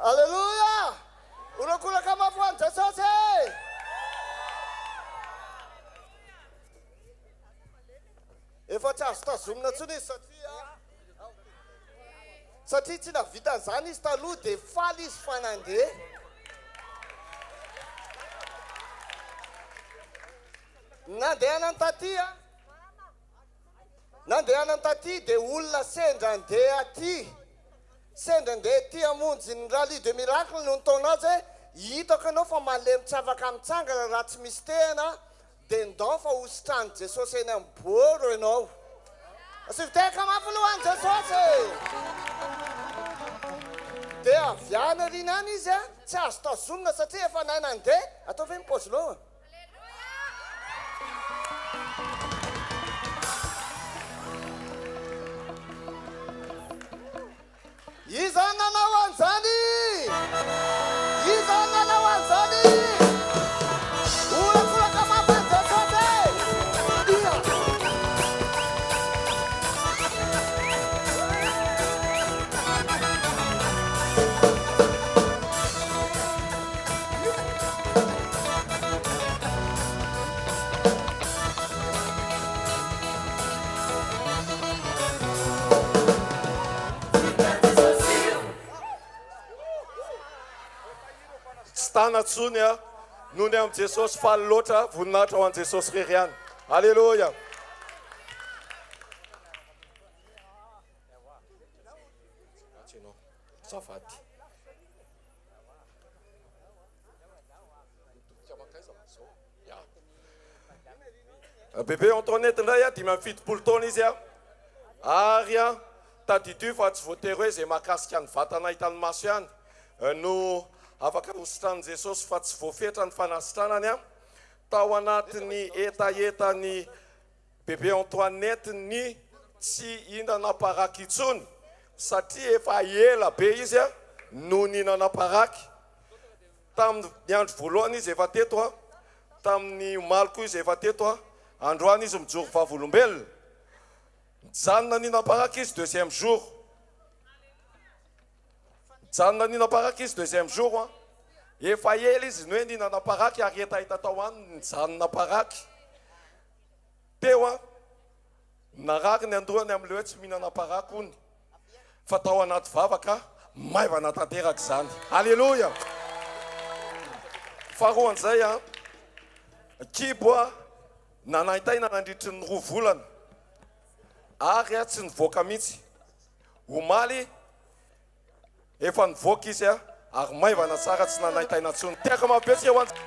Alleluia! Unakula kama Bwana sote. Efa tsy azo tazomina tsony satria tsy navita an'izany izy taloha dia faly izy fa nandeha. Nandehana taty dia olona sendra andeha aty. Sendra andeha aty hamonjy ny rally de miracle no nataonao hoe hitako ianao fa malemy tsy afaka mitsangana raha tsy misy tehana dia ndao fa hositrany Jesosy eny amboro ianao. Asiviteka mafy alohan'i Jesosy. Dia aviana rina any izy tsy azo tazomina satria efa nandeha atao ve mipaozy loha. Iza nanao an'izany? Iza nanao an'izany? Olakolaka mafy an'i Jesosy. Tanatsony noho ny amin'ny Jesosy faly loatra voninahitra ho an'i Jesosy rery ihany. Alleluia. Bebe Antoinette indray 5-7 taona izy ary tadidio fa tsy voatery hoe izay mahakasika ny vatana hitany-maso ihany no afaka hositrany Jesosy fa tsy voafetra ny fanasitranany tao anatiny etaetany bebe Antoinette ny tsy hinana paraky intsony satria efa ela be izy no nihinana paraky. Tamin'ny andro voalohany izy efa teto tamin'ny maliko izy efa teto androany izy mijoro vavolombelona. Mijanona nihinana paraky izy deuxième jour. Mijanona nihinana paraky izy deuxième jour efa ela izy no hoe nihinana paraky ary hetahita tao any nijanona paraky. Teo narary ny androany amin'ilay hoe tsy mihinana paraky hony fa tao anaty vavaka maivana tanteraka izany. Alleluia. Faharoan'izay kibo nanaitaina nandritry ny 2 volana ary tsy nivoaka mihitsy. Omaly efa nivoaka izy ary maivana tsara tsy nanaitaina intsony. Tiaka mabetsy eo antsika.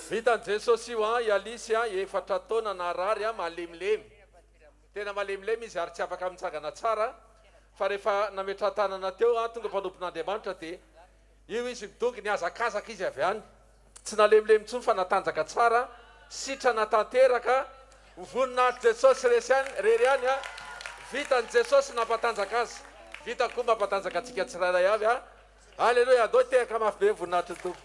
Vitan'i Jesosy io ialisy efatra taona narary malemilemy. Tena malemilemy izy ary tsy afaka mitsangana tsara fa rehefa nametra tanana teo tonga mpanompon'Andriamanitra dia io izy midongy niazakazaka izy avy any. Tsy nalemilemy intsony fa natanjaka tsara, sitrana tanteraka, voninahitry Jesosy rery ihany vitan'i Jesosy nampatanjaka azy. Vita koa mampatanjaka antsika tsirairay avy Alleluia. Andao tehaka mafy be voninahitry Tompo.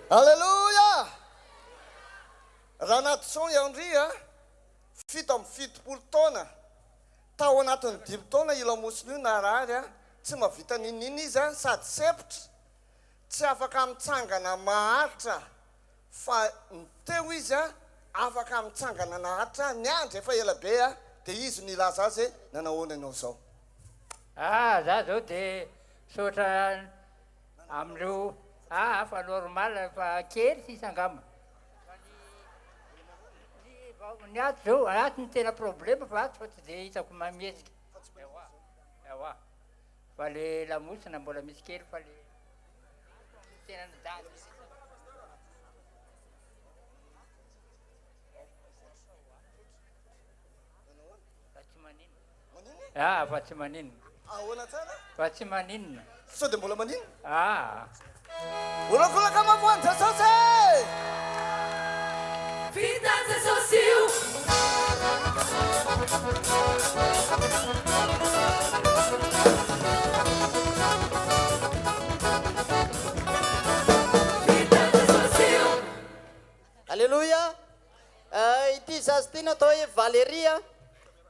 Alleluia! Raha anaty son iandry 7-7 taona tao anatin'ny 10 taona ilamosiny io narary tsy mavita ninina izy sady sepotra tsy afaka mitsangana maharitra fa teo izy afaka mitsangana naharitra ny andro efa ela be dia izy nilaza azy nanahoana ianao zao. Za zao dia sotra amindreo fa normal fa kely sisa angamba ny ato zao ato ny tena problema fa ato fa tsy de hitako mametsika ewa fa le lamosina mbola misy kely fa le tena nidady fa tsy maninona fa tsy maninona ahoana tsara fa tsy maninona sao de mbola maninona olakolaka mamoany Jesosy Vitan Jesosy io Vitan Jesosy io Alléluia. Ity zazy ty natao hoe Valeria.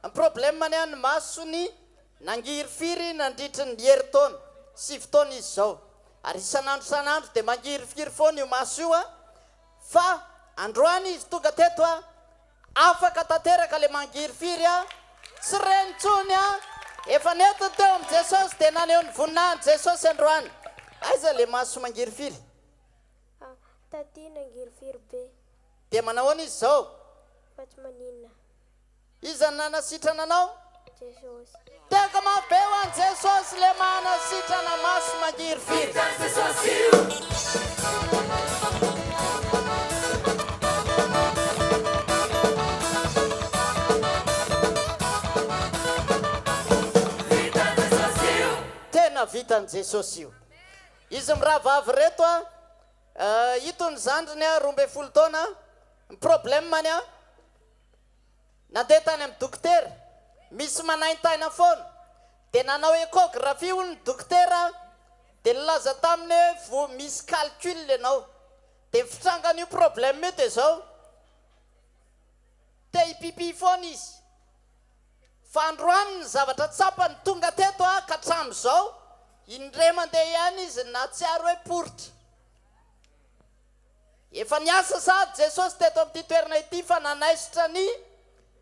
Ny problème ny masony nangiry firy nandritry ny herintaona 7 taona izy zao. Ary isan'andro de mangiry firy foana io maso io fa androany izy tonga teto afaka tanteraka le mangiry firy tsy renitsony efa nety teo am Jesosy de naneo ny voninahiny Jesosy androany. Aiza le maso mangiry firy? Taty nangiry firy be. De manahoana izy zao? Fa tsy maninona. Iza nanasitrana anao? Jesosy. Teka mabe ho an Jesosy le manasitrana maso mangiry firy. Vitan Jesosy io Vitan Jesosy io Tena vitan Jesosy io. Izy miravavy reto ito ny zandriny 12 taona. Ny problème many nandeha tany amin'ny dokotera misy manaintaina foana de nanao échographie hono ny dokotera de nilaza taminy hoe misy calcul ianao de fitrangana io problème io de zao te hipipi foana izy fa androany ny zavatra tsapany tonga teto ka hatramo zao indray mandeha ihany izy na tsy aro hoe poritra. Efa niasa sady Jesosy teto amin'ity toerana ity fa nanaisitra ny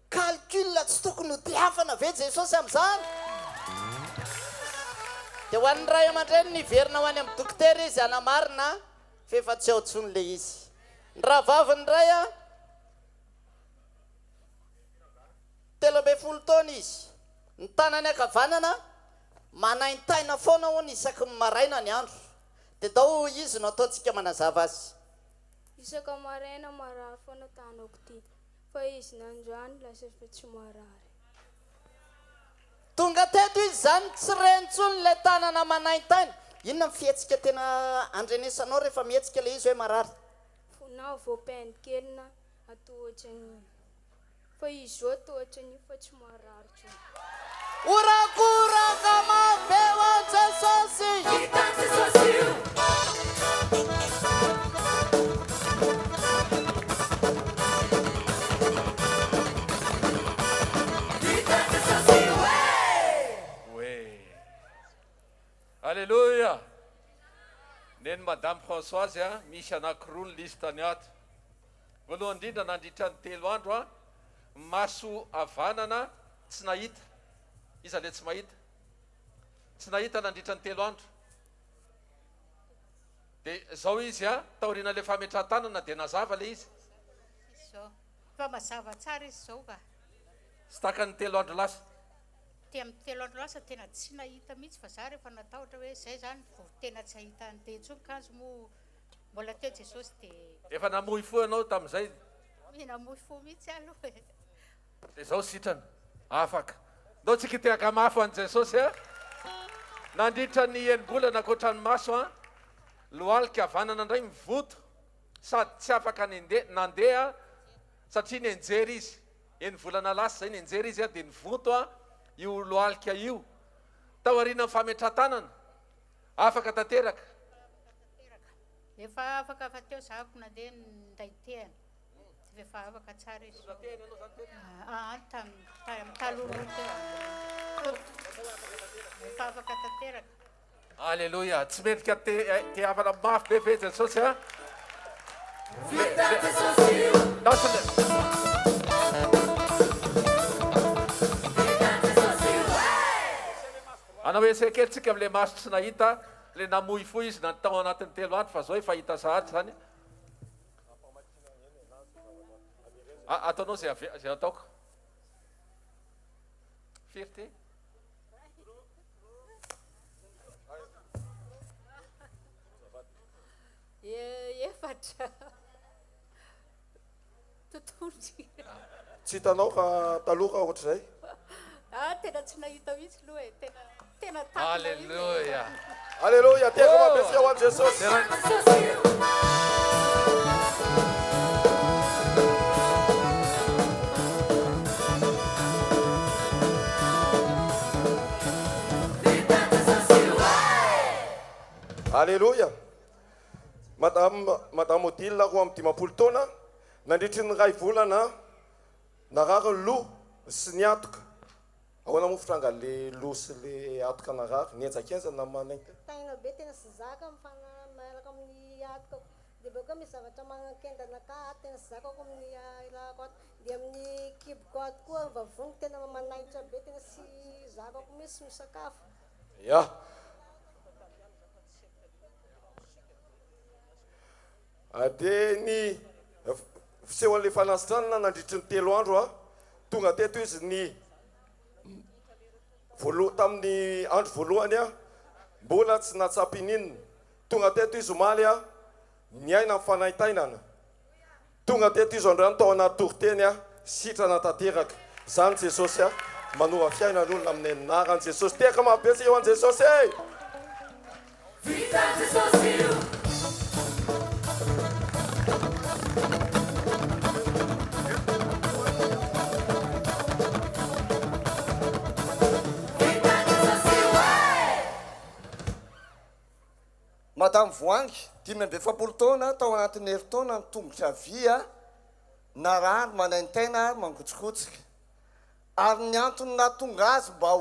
calcul tsy tokony ho tiafana ve Jesosy amin'izany. De ho an'ny ray aman-dreny niverina ho any amin'ny dokotera izy anamarina fa efa tsy ao tsony le izy. Ny rahavaviny ray 13 taona izy. Ny tanany ankavanana manaintaina foana hono isaky ny maraina ny andro. De dao izy no ataontsika manazava azy. Isaka maraina marary foana tanako ty fa izy nandroany lasa fa tsy marary. Tonga teto izy zany tsy renitsony le tanana manaintaina. Inona fihetsika tena andrenesanao rehefa mihetsika le izy hoe marary? Na voapainy kely na atohatra fa izy zao tohatra ny fa tsy marary tsony. Urakuraka mabe wa Jesosy. Vitan Jesosy io Vitan Jesosy io Alléluia. Neny Madame Françoise misy anankiroa ny listany ato. Voalohany indrindra nandritra ny 3 andro maso avanana tsy nahita. Iza le tsy mahita? Tsy nahita nandritra ny 3 andro. De zao izy taorina le fametrahantanana de nazava le izy. Zao fa mazava tsara izy zao ka Sy taka ny 3 andro lasa. te amin'ny 3 andro lasa tena tsy nahita mihitsy fa za rehefa natahotra hoe zay zany vao tena tsy ahita ny tentsony kanjo mo mbola teo Jesosy de Efa namoy fo ianao tamin'izay. namoy fo mihitsy aloha De zao sitrany afaka. Ndao tsika tehaka mafy an Jesosy nandritra ny enimbolana ankoatrany maso lohalika havanana indray mivoto sady tsy afaka nandeha satria nenjery izy. Enivolana lasa zay nenjery izy de nivoto io lohalika io. Tao aoriana ny fametrahantanana afaka tanteraka. efa afaka fa teo zahako nandeha ndaitehana de efa afaka tsara izy taloha teo efa afaka tanteraka. Alléluia. Tsy mendrika te havana mafy be ve Jesosy Vitan Jesosy io Vitan Jesosy io anao esekelitsika am'le maso tsy nahita le namoy fo izy natao anatin'ny 3 andro fa zao efa hita sahatra zany ataonao zay ataoko firy efatra tontondry tsy hitanao ka taloha ohatr'izay tena tsy nahita mihitsy aloha e tena alleluia alleloia tega mabetsy ao an jesosy alleloia madame Odile roa amin'ny 10 taona nandritry ny ray volana narary ny lo sy ny atoka ahoana mofotranga le lo sy le atoka narary nienjakenjany na manaiky Tegna be tena sy zaka miaraka amin'ny atoko dia bakeo misy zavatra magnakendana ka tena sy zakako amin'ny ilako ato dia amin'ny kiboko ato koa vavony tena manaitra be tena sy zakako misy misakafo ya dia ny fiseho an'le fanasitranana nandritry ny 3 andro tonga teto izy ny tamin'ny andro voalohany mbola tsy natsapin'inona tonga teto izy omaly niaina amin'ny fanaitainana tonga teto izy androany tao anaty toriteny sitrana tanteraka zany Jesosy manova fiainan'olona amin'ny anaran Jesosy teka mabetsy eo an Jesosy Vitan'ny Jesosy io Madame Voangy 17 taona tao anatin'ny herintaona ny tongotra vy narary manaintena mangotsikotsika ary ny antony natonga azy mba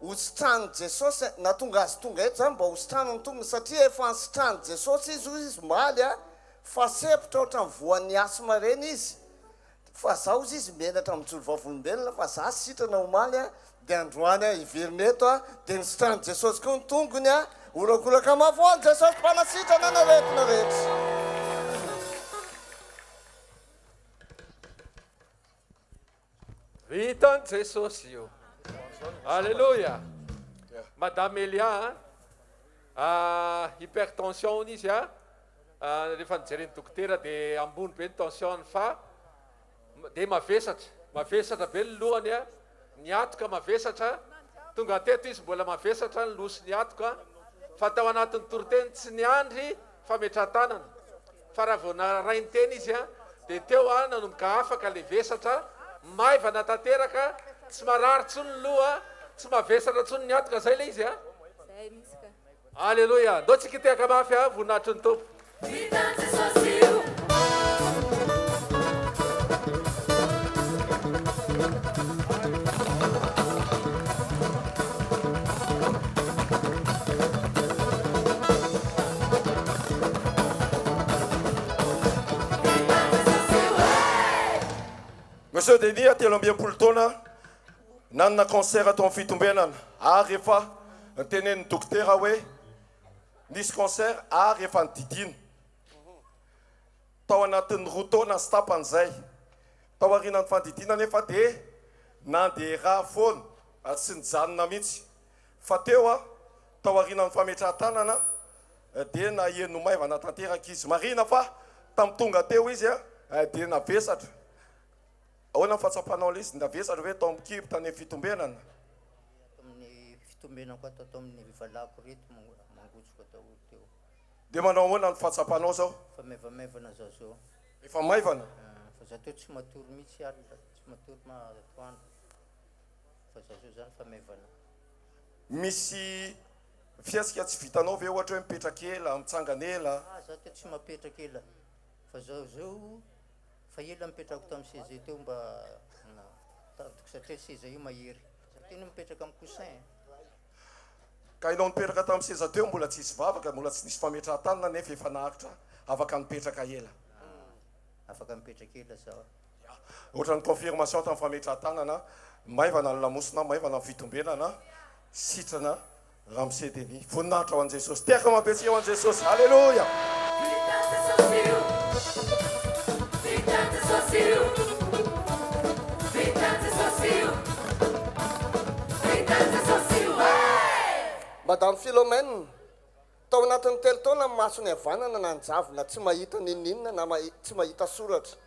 hositrany Jesosy natonga azy tonga eto zany mba hositrany ny tongony satria efa nisitrany Jesosy izy maly fa sepitra ohatra ny voan'ny asma reny izy fa zaho izy menatra mijoro vavolombelona fa za sitrana omaly dia androany iveriny eto dia nisitrany Jesosy koa ny tongony urakulaka mavoany Jesosy mpanasitrana na rehetra vitan'ny Jesosy io alleluia madame Elia hypertension izy rehefa nijereny dokotera dia ambony be ny tension fa dia mavesatra be ny lohany ny atoka mavesatra tonga teto izy mbola mavesatra ny loha sy ny atoka fa tao anatin'ny toriteny tsy niandry fametratanana fa raha vao narainy teny izy dia teo nanomboka afaka le vesatra maivana tanteraka tsy marary tsony ny loha tsy mavesatra tsony ny atoka zay le izy Zay misy ka. alleluia ndao tsika teka mafy voninahitry ny tompo Vitan'ny Jesosy io Monsieur Denis 13 taona nanana cancer atao amin'ny fitombenana ary efa nitenen'ny dokotera hoe nisy cancer ary efa nididina tao anatin'ny 2 taona sy tapan'izay tao aorianany fandidina nefa dia nandeha raha foana tsy nijanona mihitsy fa teo tao aorianany fametrahan-tanana dia naheno maivana tanteraka izy marina fa tamin'ny tonga teo izy dia navesatra ahoana fahatsapanao le izy navesatra hoe tao amin'ny kibo tany fitombenana amin'ny fitombenako atao amin'ny valako reto mangotsoko daholo teo dia manao ahoana ny fahatsapanao zao fa maivamaivana zao efa maivana fa za teo tsy matory mihitsy alina tsy matory matoandro fa za zao zany fa maivana misy fiasika tsy vitanao ve ohatra hoe mipetraka ela mitsangana ela za teo tsy mapetraka ela fa zao fa ela mipetrako tamin'ny seza teo mba tadiko satria seza io mahery za tena mipetraka amin'ny coussin ka ianao nipetraka tamin'ny seza teo mbola tsy hisy vavaka mbola tsy nisy fametrahan-tanana nefa efa nahitra afaka mipetraka ela afaka mipetraka ela za ohatra ny confirmation tamin'ny fametrahan-tanana maivana ny lamosina maivana ny fitombenana sitrana raha misediny voninahitra ho an' Jesosy tiako mampiatsika ho an' Jesosy alleloia Madame Philomène tao anatin'ny telo taona masony havanana nanjavona tsy mahita ninninona na tsy mahita soratra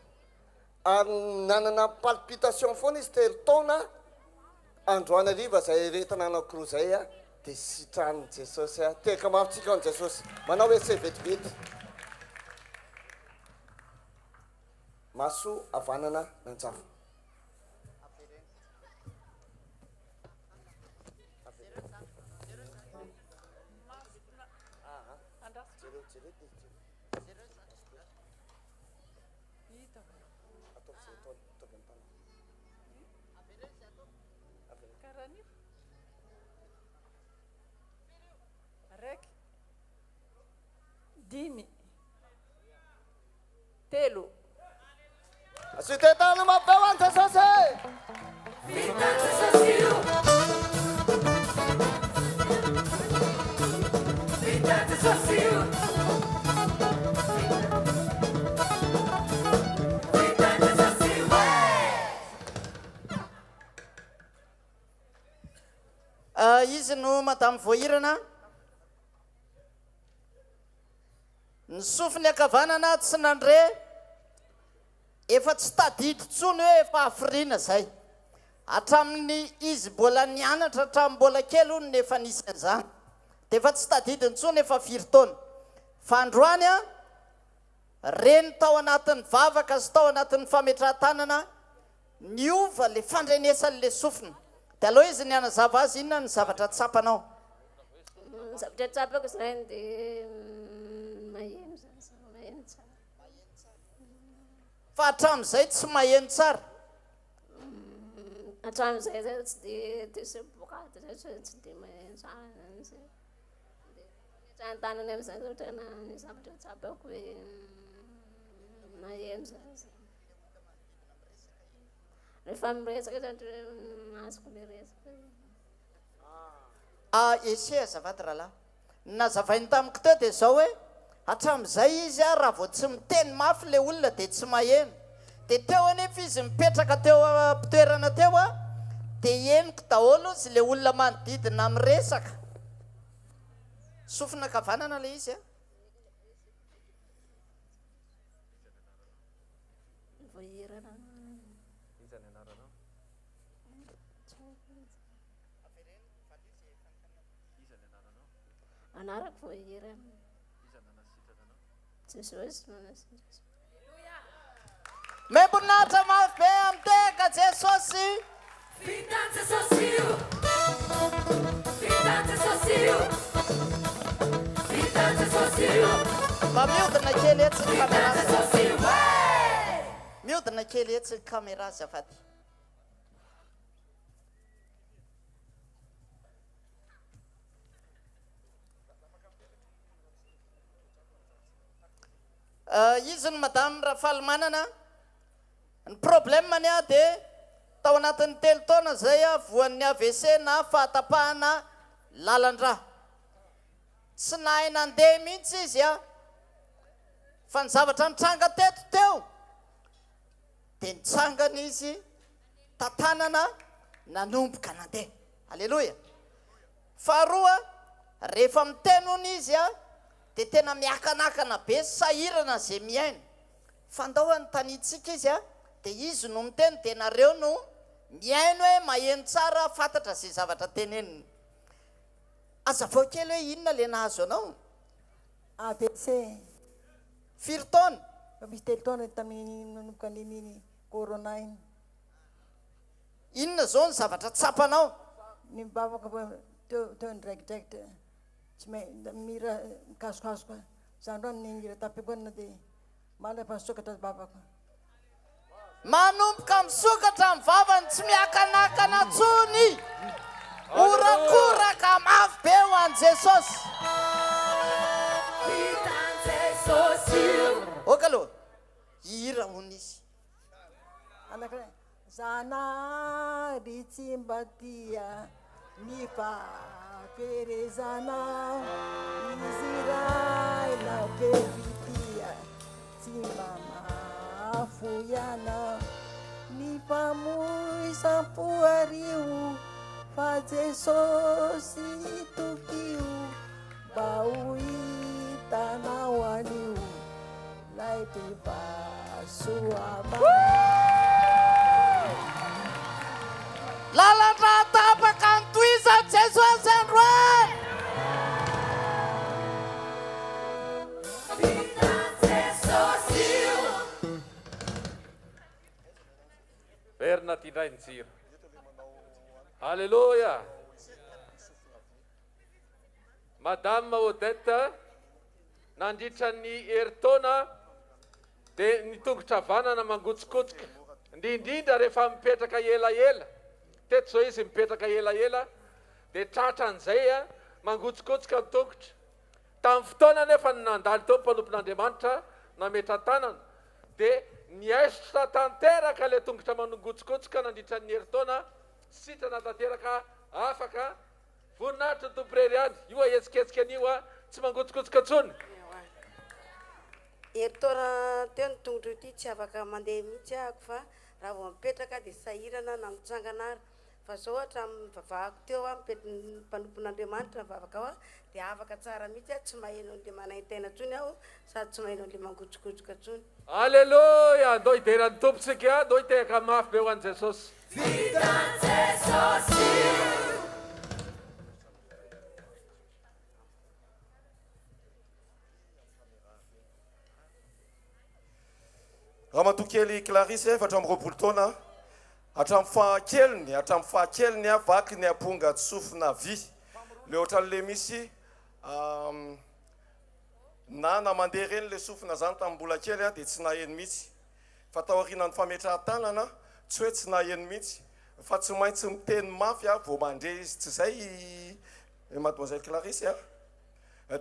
ary nanana palpitation foana izy telo taona androany ariva zay retina anakiro zay a dia sitranin' Jesosy a teka mafitsika an' Jesosy manao hoe tsy vetivety maso havanana nanjavona Dimy telo asytetana mapeo an' Jesosy izy no madamy voahirana ny sofiny akavanana tsy nandre efa tsy tadidy tsony hoe efa hafiriana zay hatramin'ny izy mbola nianatra hatramin'ny mbola kely ony nefa nisy an'izany dia efa tsy tadidiny tsony efa 4 taona fa androany a reny tao anatin'ny vavaka sy tao anatin'ny fametrahan-tanana niova le fandrenesan'le sofina dia aloha izy nianazava azy inona ny zavatra tsapanao zavatra tsapako izany dia maheno maheno tsara fa hatramin'izay tsy maheno tsara hatramin'izay zay tsy dia sy bokady zay tsy dia maheno tsara zay metrahan-tanany amin'izay zao tena ny zavatra tsapako hoe maheno zay rehefa miresaka zany azoko miresaka ese azavady rahalahy nazavainy tamiko teo dia zao hoe hatramin'izay izy a raha vao tsy miteny mafy le olona dia tsy maheno dia teo anefa izy mipetraka teo mpitoerana teo a dia eniko daholo izy le olona manodidina miresaka sofina kavanana le izy a voahirana anarako voahirana Jesosy manasitrana memboninahitra mafy be amiteka Jesosy Vitan Jesosy Vitan Jesosy Vitan Jesosy mba miodina kely etsy ny kamera Jesosy miodina kely etsy ny kamera azafady izy ny madame Rafalimanana ny problème ny a dia tao anatin'ny telo taona zay a voan'ny AVC na fahatapahana lalan-draha tsy nahay nandeha mihitsy izy a fa ny zavatra nitranga teto teo dia nitsangana izy tantanana nanomboka nandeha alleloia faharoa rehefa mitenony izy a dia tena miakanakana be sahirana zay miaina fandao ny tanitsika izy a dia izy no miteny dia nareo no miaino hoe maheno tsara fantatra zay zavatra teneniny azavao kely hoe inona le nahazo anao ABC 4 taona fa misy telo taona tamin'ny nanomboka an'iny corona iny inona zao ny zavatra tsapanao ny mibavaka teo ndraikidraikitra tsy mira mikasokasoka zany roa ny mira tapekoana dia malafa nisokatra bavaka manomboka misokatra mivavany tsy miakanakana tsony orakoraka mafy be ho an' Jesosy Vitan Jesosy oka aloha hira hony izy anakira zanahary tsy mba tia ny faferezana izy ray lavevitia tsy mamafoiana ny famoisampoario fa Jesosy tokio mba ho hitanao anio lay mpivasoava lalatra tapaka ny toiza Jesosy androany verina ty indray ny jiro. Alleluia. Madame Odette nandritra ny heritaona dia ny tongotra vanana mangotsikotsika indrindra rehefa mipetraka elaela teto zao izy mipetraka elaela dia tratra an'izay mangotsikotsika ny tongotra. Tamin'ny fotoana nefa nandalo teo mpanompon'Andriamanitra nametra tanana dia niaisitra tanteraka ilay tongotra mangotsikotsika nandritra ny heritaona sitrana tanteraka afaka voninahitra ny tomporeriany io ahetsiketsika an'io tsy mangotsikotsika tsony. Heritaona teo ny tongotra ity tsy afaka mandeha mihitsy ahako fa raha vao mipetraka dia sahirana na mitsangana ary fa zao ohatra amin'ny vavahako teo mpanompon'Andriamanitra vavaka ao dia afaka tsara mihitsy tsy maheno an'ilay manaintena tsony aho sady tsy maheno an'ilay mangotsikotsika tsony. Alleluia, andao hideran'ny tompontsika andao hitehaka mafy be ho an'i Jesosy. Vitan Jesosy. Ramatokely Clarisse efatra amby roapolo taona hatramin'ny fahakeliny vaky ny aponga tsofina vy le ohatran'le misy na mandeha reny le sofina zany tamin'ny mbola kely dia tsy naheno mihitsy fa tao aorian'ny fametrahan-tanana tsy hoe tsy naheno mihitsy fa tsy maintsy miteny mafy vao mandre izy tsy zay mademoiselle Clarisse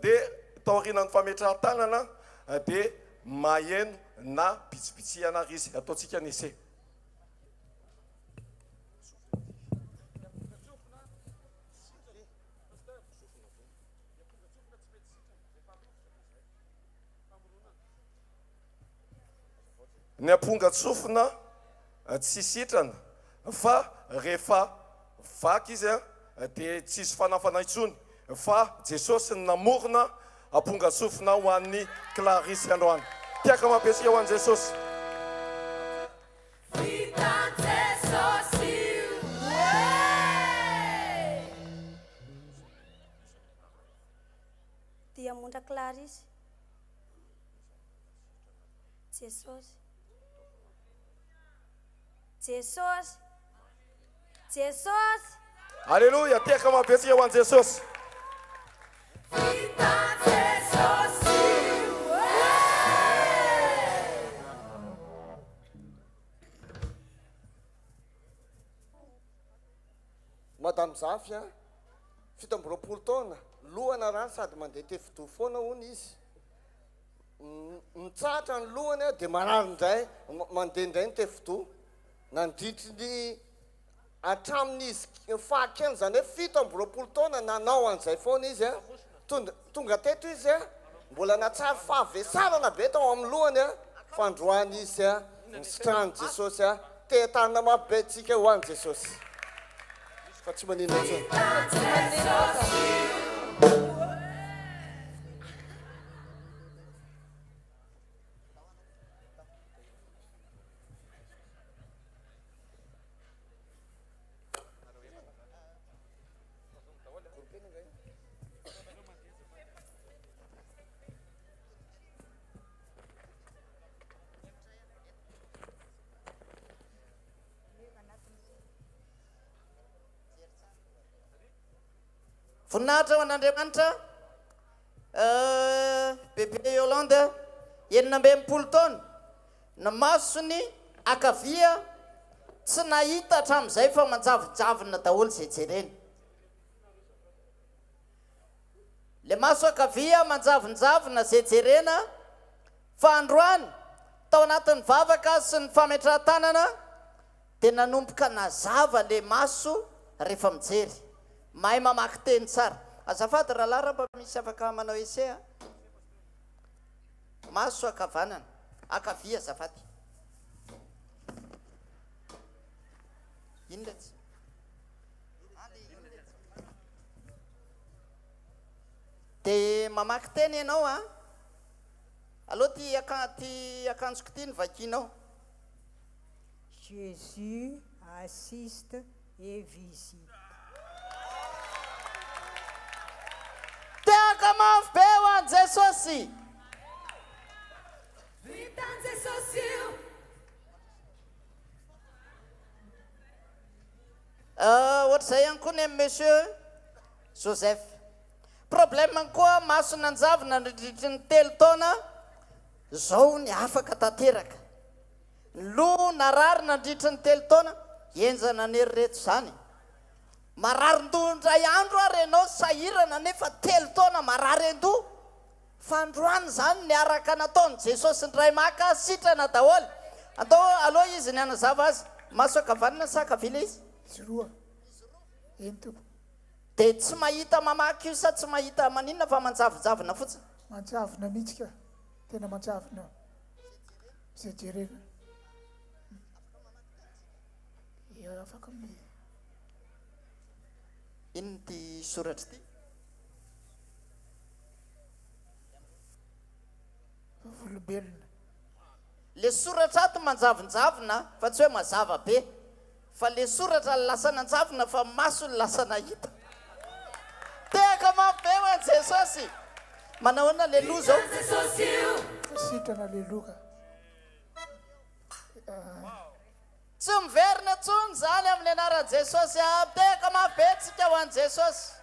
dia tao aorian'ny fametrahan-tanana dia maheno na bitsibitsihana izy ataontsika ny ese. Ny aponga tsofina tsy sitrana fa rehefa vaky izy dia tsisy fanafana intsony fa Jesosy namorona aponga tsofina ho an'ny Clarisse androany. Tiaka mampiasika ho an'i Jesosy. Vitan Jesosy. Diamondra Clarisse. Jesosy. Jesosy. Jesosy. Alleluia, tiaka mampiasika ho an'i Jesosy. Vitan Jesosy. Madame Zafy fito amby roapolo taona lohana rano sady mandeha tefido foana hono izy mitsatra ny lohany dia marary indray mandeha indray ny tefido nandritry hatramin'izy fahakely zany hoe fito amby roapolo taona nanao an'izay foana izy tonga teto izy mbola natsary fahavesarana be tao amin'ny lohany fandroany izy nisitrahany Jesosy tehitanina mabe tsika ho an'i Jesosy. Fa tsy manino tsony. voninahitra ho an'Andriamanitra bebe Yolande 19 taona na masony akavia tsy nahita hatramin'izay fa manjavonjavona daholo zay jereny le maso akavia manjavonjavona zay jerena fa androany tao anatin'ny vavaka sy ny fametrahan-tanana dia nanomboka nazava le maso rehefa mijery mahay mamaky teny tsara. Azafady rahalahy raha mba misy afaka manao ese maso akavanana akavia azafady. Inona tsy de mamaky teny ianao a. Aloha ty akanjoko ty novakianao. Jésus assiste et visite. Teaka mafy be ho an'i Jesosy. Vitan Jesosy io. Ohatr'izay ihany koa ny amin'ny monsieur Joseph. Problème koa maso nanjavona nandritry ny 3 taona zao ny afaka tanteraka. Lo narary nandritry ny 3 taona enjana nerireto zany. Marary ndondray andro ary ianao sahirana nefa 3 taona marary ando. Fa androany zany niaraka nataony Jesosy ndray maka sitrana daholo. Atao aloha izy ny anazava azy. Maso akavanana sa akavila izy? Zroa. Entoko. De tsy mahita mamaky io sa tsy mahita maninona fa manjavonjavona fotsiny. Manjavona mihitsy ka. Tena manjavona. Zay jerena. Io afaka amin'ny. Inona ty soratra ty? Volobelona. Le soratra ato manjavonjavona fa tsy hoe mazava be. Fa le soratra lasa nanjavona fa maso lasa nahita. Teaka mabe ho an'i Jesosy. Manahoana le loha zao? Sitrana le loka. Tsy miverina tsony zany amin'ny anaran'i Jesosy. Teaka mabe tsika ho an'i Jesosy.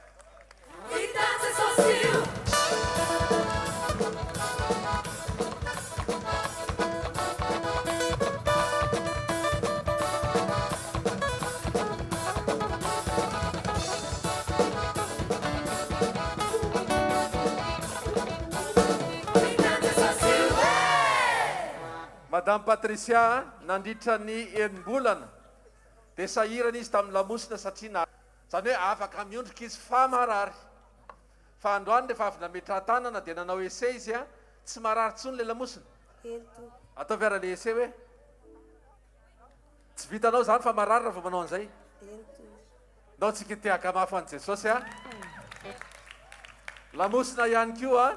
Vitan Jesosy io. Madame Patricia nandritra ny enim-bolana dia sahirana izy tamin'ny lamosina satria zany hoe afaka miondrika izy fa marary. Fa androany rehefa avy nametra tanana dia nanao ese izy a tsy marary tsony le lamosina. Ataovy ara le ese hoe tsy vitanao zany fa marary raha vao manao an'izay. Nao tsika teaka mafy an'i Jesosy a. Lamosina ihany koa a.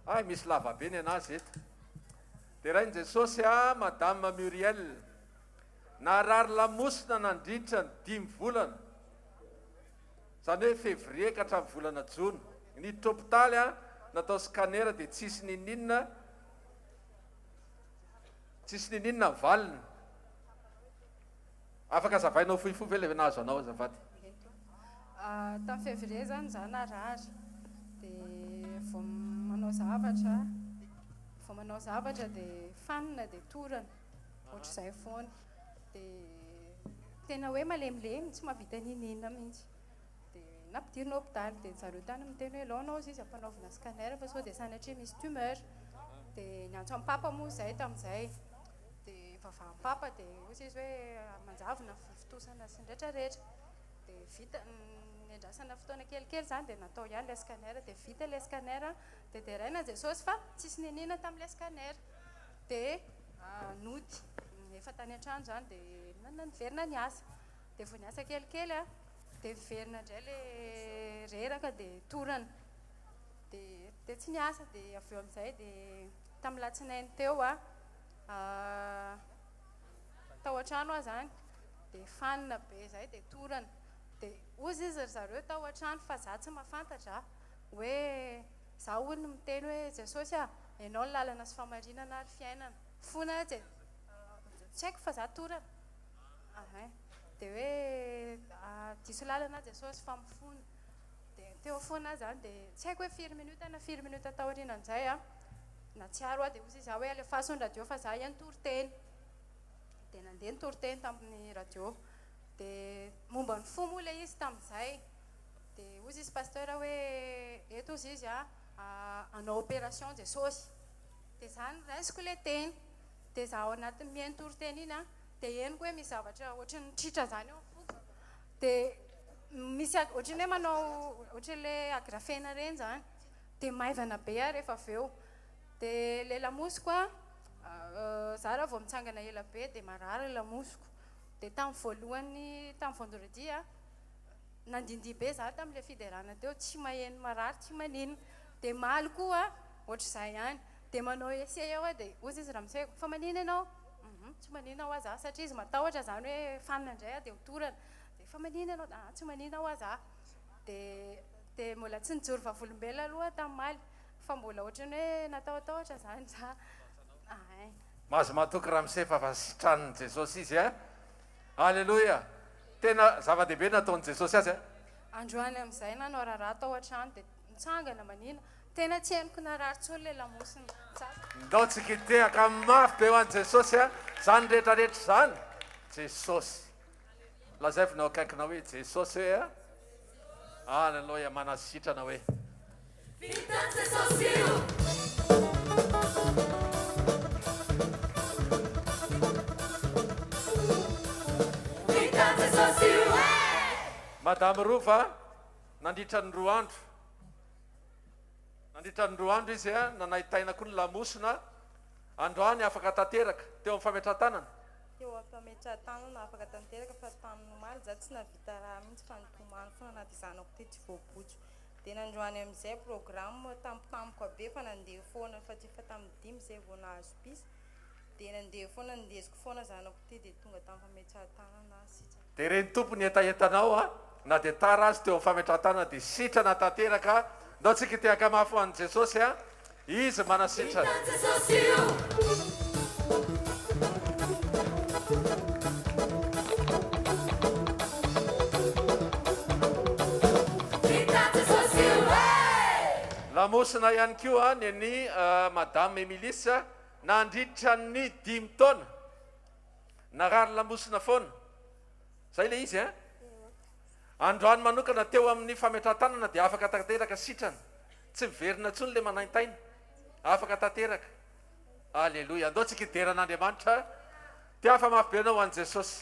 Ay, misy lava be ny anazy eto. Dia rain' Jesosy a Madame Muriel narary lamosina nandritra ny 5 volana. Zany hoe février ka hatramin'ny volana jona. Niditra hôpitaly a natao scanner dia tsisy nininona ny valiny. Afaka zavainao fohifohy ve le nahazo anao azafady? Tamin'ny février zany za narary dia vao manao zavatra dia fanina dia torana ohatr'izay foana dia tena hoe malemilemy tsy mahavita ninina mihitsy dia nampidirina hôpitaly dia zareo tany miteny hoe laonao izy ampanaovina scanner fa sao dia sanatria misy tumeur dia niantso amin'ny papa moa izay tamin'izay dia vavahan'ny papa dia ozy izy hoe manjavona fitosana sy nrehetrarehetra dia vita niandrasana fotoana kelikely zany dia natao ihany le scanner dia vita le scanner dia deraina Jesosy fa tsisy ninina tamin'le scanner dia nody efa tany an-trano zany dia niverina ny asa dia vao niasa kelikely a dia miverina indray le reraka dia torana dia tsy niasa dia avy eo amin'izay dia tamin'ny latsinainy teo a tao an-trano a zany dia fanina be zay dia torana dia ozy izy ry zareo tao an-trano fa za tsy mahafantatra hoe za olona miteny hoe Jesosy a ianao ny lalana sy famarinana ary fiainana fona tsy haiko fa za torana dia hoe diso lalana Jesosy fa mifona dia teo fona zany dia tsy haiko hoe 4 minute na 4 minute taorianan'izay a natsiaro a dia ozy izy hoe alefaso ny radio fa za ihany toriteny dia nandeha ny toriteny tamin'ny radio dia momba ny fo moa le izy tamin'izay dia ozy izy pasteur hoe eto ozy izy hanao opération Jesosy dia zany raisiko le teny dia za ao anatin'ny mihainy toriteny iny a dia henoko hoe misy zavatra ohatrany tritra zany eo dia misy ohatrany hoe manao ohatra le agrafena reny zany dia maivana be aho rehefa avy eo dia le lamosiko a za raha vao mitsangana ela be dia marary lamosiko dia tamin'ny voalohany tamin'ny vendredi a nandindia be za tamin'ilay fiderana teo tsy maheno marary tsy manino dia maly koa ohatr'izay ihany dia manao ese eo a dia ozy izy raha miseko fa manino ianao tsy manino aho aza satria izy matahotra zany hoe fanina indray a dia hotorana dia fa manino ianao tsy manino aho aza dia mbola tsy nijoro vavolombelona aloha tamin'ny maly fa mbola ohatrany hoe natahotahotra zany za mahazo matoky raha misefa fa sitranin' jesosy izy a alleloia tena zava-dehibe nataon'i jesosy azy a androany amin'izay nanao raharaha tao an-trano dia mitsangana manina tena tsy henoko narary tsony le lamosiny ndao tsy kitehaka mafy be ho an'i jesosy a zany rehetrarehetra zany jesosy lazay finao akaikina hoe jesosy hoe a alleloia manasitrana hoe madame Rova nandritra ny 2 andro izy a nanahitaina koa ny lamosina androany afaka tanteraka teo amin'ny fametratanana teo am-pametratanana afaka tanteraka fa tamin'ny maly za tsy navita raha mihitsy fa nitomany foana anaty zanako ty tsy voabotso dia nandroany amin'izay programme tampotampoka be fa nandeha foana fa tsy fa tamin'ny 5 zay vao nahazo pisy dia nandeha foana nindesiko foana zanako ty dia tonga tamin'ny fametratanana sitra dia reny tompony etaentanao a na dia tara azy teo amin'ny fametratanana dia sitrana tanteraka ndao tsy kitehaka mafy ho an'i jesosy a izy manasitrana lamosina ihany koa ny madame Emilis nandritra ny 5 taona narary lamosina foana zay le izy a androany manokana teo amin'ny fametratanana dia afaka tanteraka sitrana tsy miverina ntsony le manaintaina afaka tanteraka alleloia andao tsy kideran'Andriamanitra ty afa mafy be anao ho an'i jesosy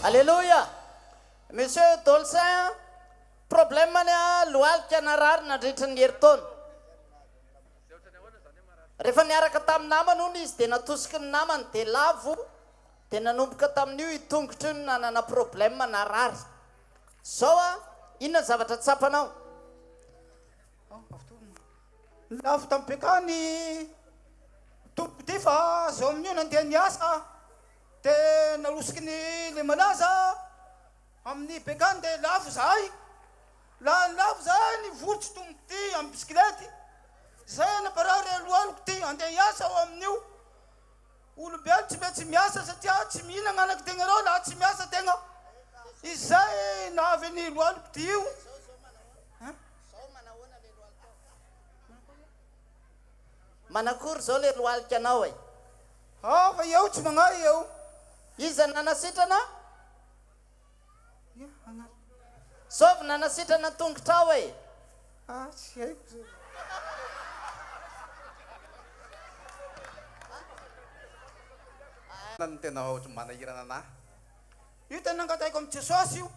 Alléluia. Monsieur Dolcin, problème mania loalika narary nandritra ny herintaona. Rehefa niaraka tamin'ny namany hono izy dia natosiky ny namany dia lavo dia nanomboka tamin'io hitongotry ny nanana problème narary. Zao a inona zavatra tsapanao? Lavo tamin'ny bekany tompo ty fa zao amin'io nandeha niasa dia nalosiky ny le malaza amin'ny bekany dia lavo zahay lavo zahay nivotsy tompo ty amin'ny bisikilety zay naparary alohaloko ty andeha hiasa ao amin'io olombelo tsy maintsy miasa satria tsy mihinana anaky tegna reo laha tsy miasa tegna izay nahavy ny lohaloko ty io manakory zao le lohalika anao e? Fa eo tsy magnahy eo. Iza nanasitrana? Sovy nanasitrana tongotrao e? Tsy haiko. Ny tena ohatry manahirana anahy. Io tena angataiko amin'ny Jesosy io.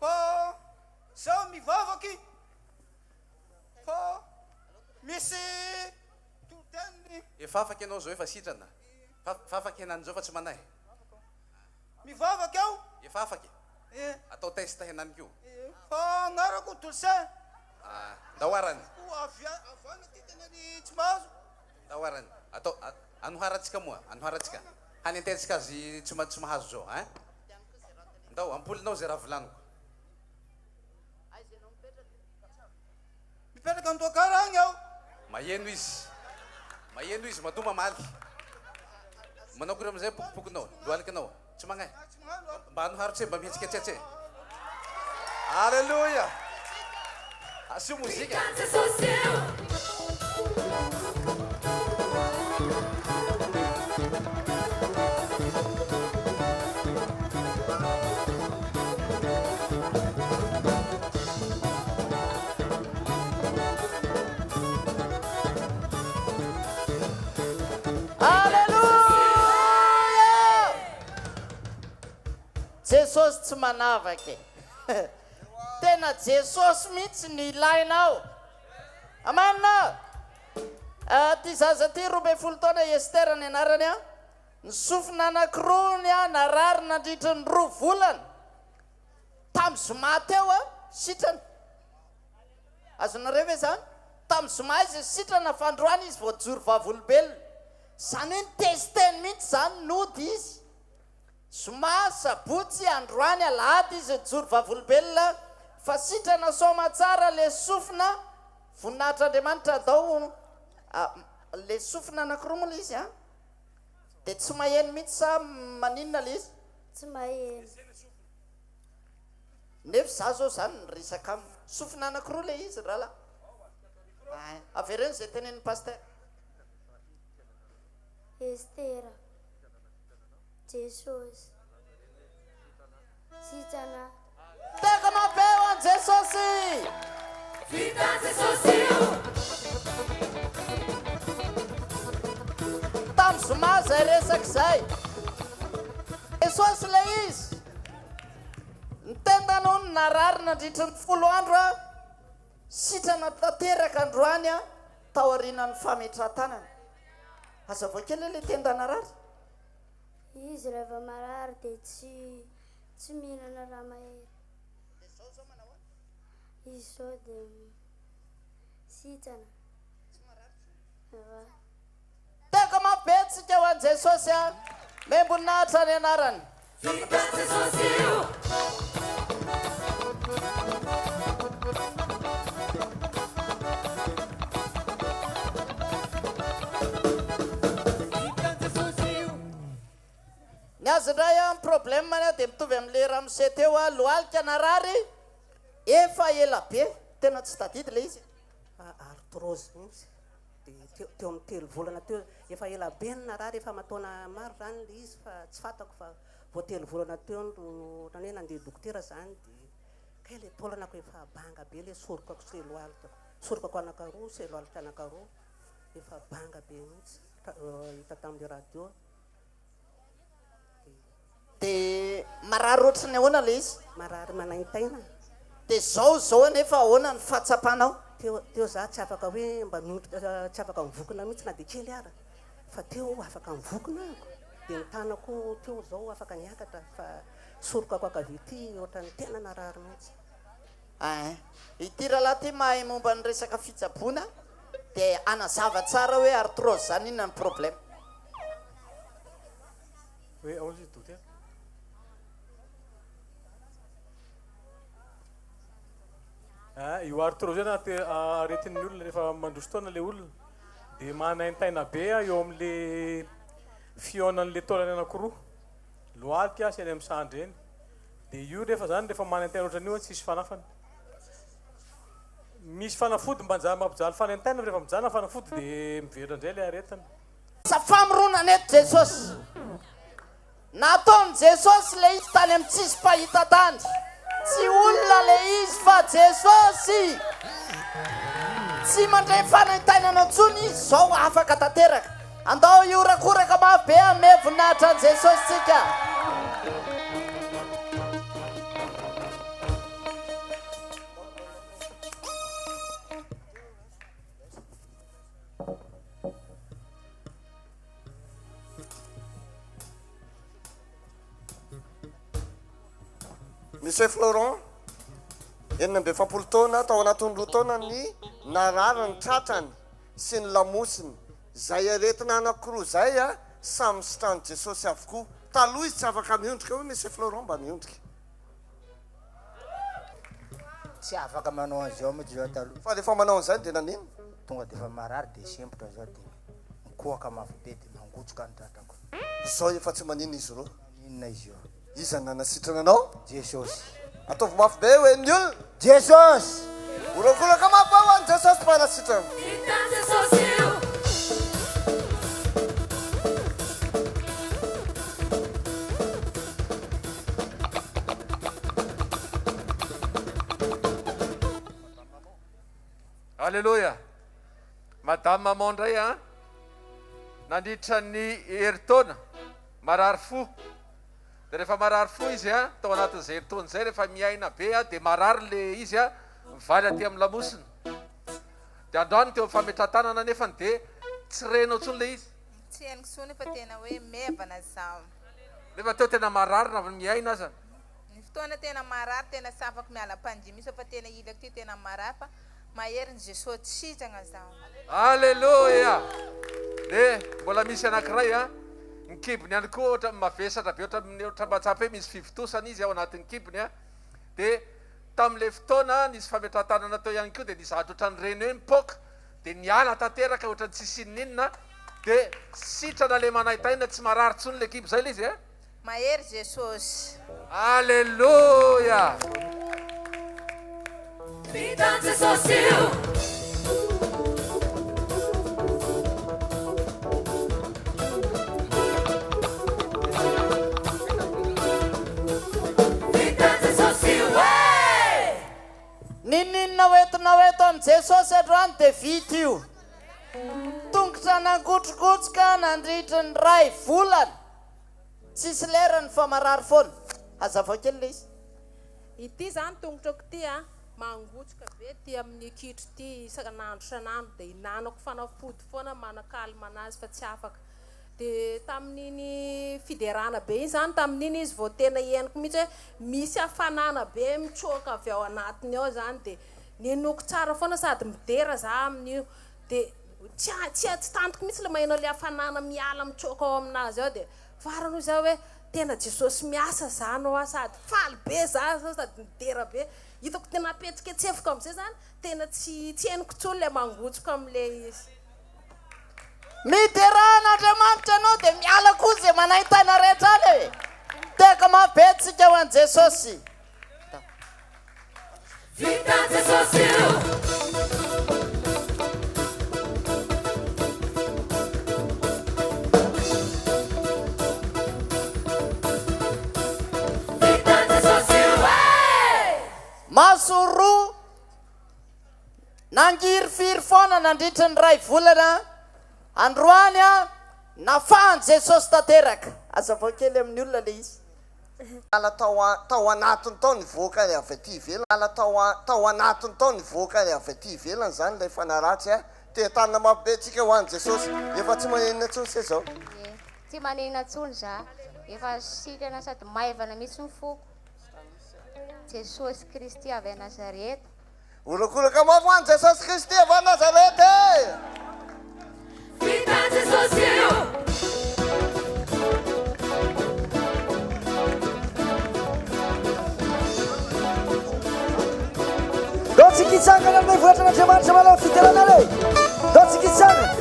Fa zaho mivavaky fa misy toteniny. Efa afaky ianao zao efa sitrana. Fa afaky henany zao fa tsy manahy. Mivavaky aho. Efa afaky. Atao test henany kio. Fa anarako Dolcin. Dawarany. Avana ty tena ny tsy mahazo. Dawarany. Atao anoharatsika moa, anoharatsika. hanentetsika azy tsy mahazo zao ein ndao ampolinao zay raha volaniko mipetraka amin'ny toakara agny aho maheno izy mato mamaly manao kory amizay pokopokonao loalikanao tsy magnay mba hanoharotse mba mihetsiketretse alleluia asio mozika jesosy tsy manavaka tena jesosy mihitsy ny ilainao amanina ty zaza ty 12 taona Estera ny anarany a ny sofina anankiroa ny a narary nandritra ny 2 volana tamin'ny zoma teo a sitrana azonareo ve zany tamin'ny zoma izy sitrana fandroany izy voajoro vavolombelona zany hoe testeny mihitsy zany nody izy zoma sabotsy androany alahady izy joro vavolombelona fa sitrana soma tsara le sofina voninahitr'Andriamanitra atao le sofina anankiroa moa le izy a de tsy maheno mihitsy sa maninona le izy tsy maheno nefa za zao zany nyresaka aminy sofina anankiroa le izy raha lahy avereny zay tenen'ny paster Estera Jesosy sitrana teka mabeo an Jesosy Vitan Jesosy tamin'ny zoma zay resaky zay Jesosy le izy ny tendanao ny narary nandritra ny 10 andro a sitrana tanteraka androany a tao arinan'ny fametratanana aza voakely le tenda narary izy rehefa marary de tsy mihinana raha mahery izy zao de sitrana teka mabetsika ho an Jesosy a memboninahitra ny anarany Vitan Jesosy ny azy indray a problème any a de mitovy am'le raha mise teo a loalika narary efa ela be tena tsy tadidy le izy arthrose mihitsy de teo amin'ny 3 volana teo efa ela be ny narary efa mataona maro zany le izy fa tsy fantako fa vo 3 volana teo no tany hoe nandeha dokotera zany de kay le taolanako efa banga be le sorokako sy loalika sorokako anankaroa sy loalika anankaroa efa banga be mihitsy hita tamin'le radio de marary ohatry ny ahoana le izy marary manaintaina de zao nefa ahoana ny fahatsapanao teo za tsy afaka hoe mba mioditra tsy afaka mivokona mihitsy na de kely ara fa teo afaka mivokona ako de ny tanako teo zao afaka niakatra fa sorokako akavity ohatrany tena narary mihitsy ity rahalahy ty mahay momba ny resaka fitsaboana de anazava tsara hoe arthrose zany inona ny problème Oui, allons-y, tout est. Io arthrose anaty aretin'ny olona rehefa mandroso taona le olona dia manaintaina be eo amin'le fionan'le taolany anankiroa loalika sy any amin'ny sandry eny dia io rehefa zany rehefa manaintaina ohatran'io tsisy fanafany misy fanafody mba mampijaly fanaintaina rehefa mijana fanafody dia miverina indray le aretina safamirona neto Jesosy nataony Jesosy le izy tany amin'ny tsisy pahita tany tsy olona le izy fa Jesosy tsy mandray fanaintainana ntsony izy zao afaka tanteraka andao iorakoraka mafy be ame voninahitra an Jesosy tsika Monsieur Florent, enina amby 7 taona tao anatin'ny 2 taona ny narary ny tratrany sy ny lamosiny zay aretina anankiroa zay a samy sitrany Jesosy avokoa. Taloha izy tsy afaka miondrika hoe misy Florent mba miondrika. Tsy afaka manao an'izao moa zao taloha. Fa rehefa manao an'izay dia nanino? Tonga dia efa marary dia sempotra zao dia mikoaka mafy be dia mangotroka ny tratrako. Zao efa tsy manino izy reo. Inona izy io? Iza nanasitrana anao? Jesosy. Ataovy mafy be hoe ny olona. Jesosy. Orokolaka mafy ao any Jesosy mpanasitrana. Alleluia. Madame maman ndray a nandritra ny herintaona marary fo. Dia rehefa marary fo izy a tao anatin'izay herintaona izay rehefa miaina be a dia marary le izy a mivaly aty amin'ny lamosina. Dia androany teo fametratanana nefa dia tsy renao intsony le izy. Tsy henoko sony fa tena hoe mevana zaho. Nefa teo tena marary na miaina aza. Ny fotoana tena marary tena sy afaka miala panjy misy fa tena ilako ty tena marary fa mahery ny Jesosy tsitrana zaho. Alleluia. Dia mbola misy anankiray a ny kibony ihany koa ohatra mavesatra be ohatra mahatsapy hoe misy fivitosana izy ao anatin'ny kibony a. Dia tamin'ilay fotoana nisy fametratanana tao ihany koa dia nizahatra ohatra ny reny hoe mipoaka dia niala tanteraka ohatra ny tsisy ninona dia sitrana le manaitaina tsy marary tsony le kibo zay le izy a. Mahery Jesosy. Alleluia. Vitan Jesosy io. Ninina hoentina hoeto amin'ny Jesosy androany dia vita io. Tongotra nangotrogotroka nandritry ny ray volana. Tsisy lerany fa marary foana. Hazava kely le izy. Ity zany tongotrako ty a mangotroka be ty amin'ny kitro ty isan'andro isan'andro dia hinanako fanafody foana manakalma anazy fa tsy afaka. Dia tamin'iny fiderana be iny zany tamin'iny izy vao tena henoko mihitsy hoe misy hafanana be mitroaka avy ao anatiny ao zany dia nenoko tsara foana sady midera za amin'io dia tsy tantoko mihitsy le maheno le hafanana miala mitroaka ao aminazy ao dia farano zao hoe tena Jesosy miasa zany ao sady faly be za sady midera be hitako tena apetsiketsefiko amin'izay zany tena tsy henoko tsony le mangotroka amin'le izy. Miderahan'Andriamanitra anao dia miala koa izay manaitaina rehetra any e. Teka mabetsika ho an'i Jesosy. Vitan Jesosy io. Vitan Jesosy io. Maso roa nangiry-firy foana nandritry ny ray volana. Androany a nafahan Jesosy tanteraka. Hazava kely amin'ny olona le izy. Ala tao anatiny tao nivoaka le avy aty ivelany. Ala tao anatiny tao nivoaka le avy aty ivelany zany le fanaratsy a. Te-tanina mapibetsika ho an'i Jesosy. Efa tsy manenina tsony se zao. Tsy manenina tsony za. Efa sitrana sady maivana mihitsy ny foko. Jesosy Kristy avy a Nazareta. Olokolaka mafy ho an'i Jesosy Kristy avy a Nazareta. Vitan Jesosy io. Dao tsy kitsangana amin'ny voatran'Andriamanitra manao fiterana re. Dao tsy kitsangana.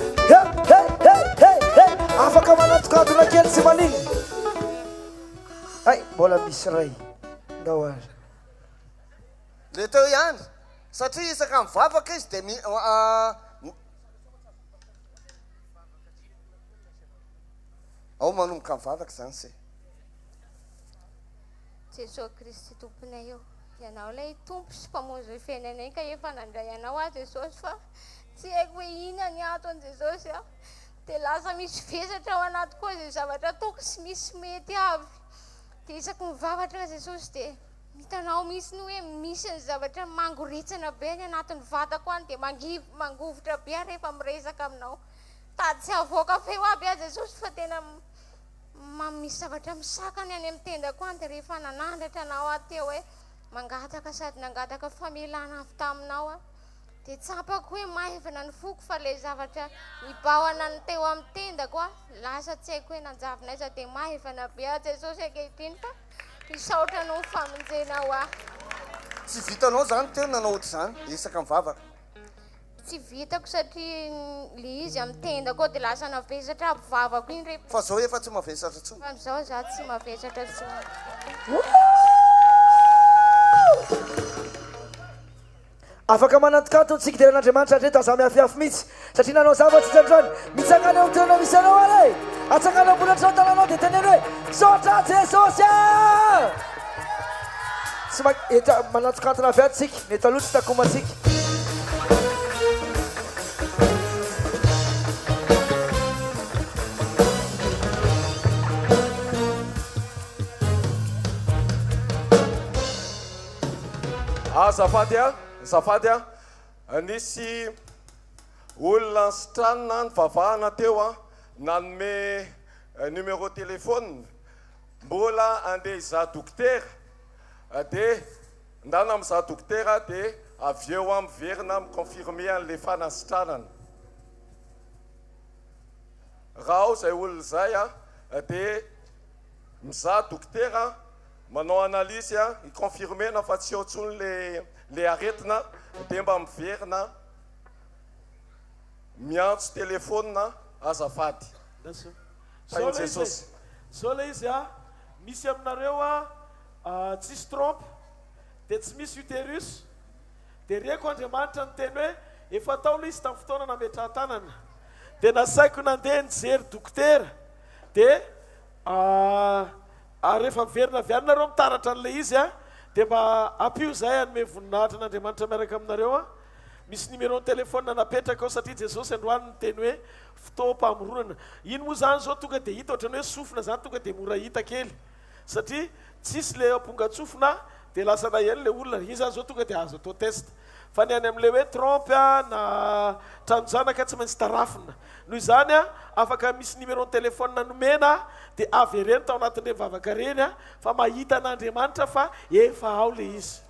Afaka manatokadona kely tsy manino. Ay, mbola misy ray. Ndao azy. Le teo ihany. Satria isaka mivavaka izy dia ao manomboka mivavaka zany se. Jesosy Kristy tomponay io. Ianao ilay tompo sy mpamonjy fiainanay ka efa nandray anao a Jesosy fa tsy haiko hoe inona ny antony Jesosy a. Dia lasa misy vesatra ao anaty koa izay zavatra ataoko sy misy mety avy. Dia isako mivavatra Jesosy dia hitanao misy ny hoe misy ny zavatra mangoritsana be ny anatin'ny vatako any dia mangovotra be rehefa miresaka aminao. Tady tsy avoaka feo aby a Jesosy fa tena misy zavatra misakany any amin'ny tendako any dia rehefa nanandratra anao aty hoe mangataka sady nangataka famelana avy taminao a dia tsapako hoe maivana ny foko fa le zavatra nibaoana ny teo amin'ny tendako a lasa tsy haiko hoe nanjavinay sa dia maivana be a Jesosy ankehitriny fa misaotra no famonjenao ahy. Tsy vitanao zany teo nanao ohatr'izany isaka mivavaka. Tsy vitako satria le izy amin'ny tendako dia lasa navesatra vavako iny rehefa. Fa zao efa tsy mavesatra intsony. Fa amin'izao za tsy mavesatra intsony. Afaka manantokanto tsika teren'Andriamanitra reto aza miafiafy mihitsy satria nanao zavatsy androany mitsangana eo toerana misy anao ary atsangana ambolanatra ao tananao dia teneny hoe saotra Jesosy tsy eta manantokantona avy ato tsika mety aloha tsy takomatsika. Zafady nisy olona nysitranina nivavahana teo a nanome numéro téléphone mbola andeha izaha dokotera dia ndana amin'izaha dokotera dia avy eo a miverina miconfirme an'le fanasitranana. Raha ao zay olona zay a dia mizaha dokotera manao analyse a iconfirmena fa tsy eo ntsony le aretina dia mba miverina miantso telefôna azafady. Zao le izy a misy aminareo a tsisy trompe dia tsy misy uterus dia reko Andriamanitra ny teny hoe efa taolo izy tamin'ny fotoana nametrahan-tanana dia nasaiko nandeha nijery dokotera dia rehefa miverina avy any nareo mitaratra an'le izy a dia mba ampio zay anome voninahitra n'Andriamanitra miaraka aminareo a misy numéro telefôna napetraka ao satria Jesosy androany ny teny hoe fotoam-pamoronana. Ino moa zany zao tonga dia hita ohatrany hoe sofina zany tonga dia mora hita kely satria tsisy le ampongatsofina dia lasa naheno le olona iny zany zao tonga dia azo atao test fa ny any amin'le hoe trompe a na tranonjanaka tsy maintsy tarafina noho izany a afaka misy numéro telefôna nomena dia avy ireny tao anatin'ireny vavaka reny a fa mahita an'Andriamanitra fa efa ao le izy.